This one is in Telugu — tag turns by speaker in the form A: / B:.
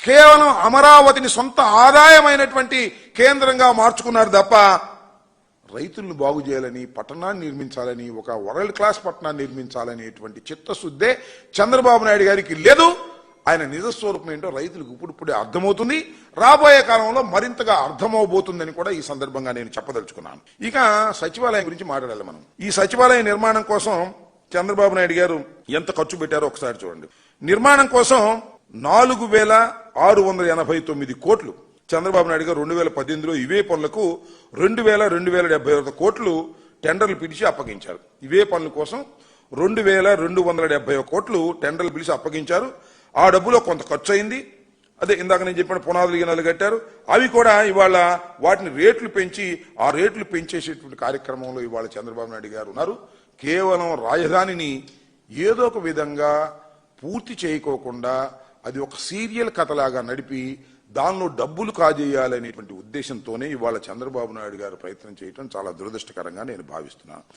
A: కేవలం అమరావతిని సొంత ఆదాయమైనటువంటి కేంద్రంగా మార్చుకున్నారు తప్ప రైతులను బాగు చేయాలని, పట్టణాన్ని నిర్మించాలని, ఒక వరల్డ్ క్లాస్ పట్టణాన్ని నిర్మించాలనేటువంటి చిత్తశుద్ధే చంద్రబాబు నాయుడు గారికి లేదు. ఆయన నిజస్వరూపం ఏంటో రైతులకు ఇప్పుడిప్పుడే అర్థమవుతుంది, రాబోయే కాలంలో మరింతగా అర్థమవబోతుందని కూడా ఈ సందర్భంగా నేను చెప్పదలుచుకున్నాను. ఇక సచివాలయం గురించి మాట్లాడాలి మనం. ఈ సచివాలయ నిర్మాణం కోసం చంద్రబాబు నాయుడు గారు ఎంత ఖర్చు పెట్టారో ఒకసారి చూడండి. నిర్మాణం కోసం 4,689 కోట్లు చంద్రబాబు నాయుడు గారు 2018లో ఇవే పనులకు 2,271 కోట్లు టెండర్లు పిలిచి అప్పగించారు. ఇవే పనుల కోసం 2,271 కోట్లు టెండర్లు పిలిచి అప్పగించారు. ఆ డబ్బులో కొంత ఖర్చు అయింది. అదే ఇందాక నేను చెప్పిన పునాదులు గినాలు కట్టారు. అవి కూడా ఇవాళ వాటిని రేట్లు పెంచి ఆ రేట్లు పెంచేసేటువంటి కార్యక్రమంలో ఇవాళ చంద్రబాబు నాయుడు గారు ఉన్నారు. కేవలం రాజధానిని ఏదో ఒక విధంగా పూర్తి చేయకోకుండా అది ఒక సీరియల్ కథలాగా నడిపి దానిలో డబ్బులు కాజేయాలనేటువంటి ఉద్దేశంతోనే ఇవాళ చంద్రబాబు నాయుడు గారు ప్రయత్నం చేయడం చాలా దురదృష్టకరంగా నేను భావిస్తున్నాను.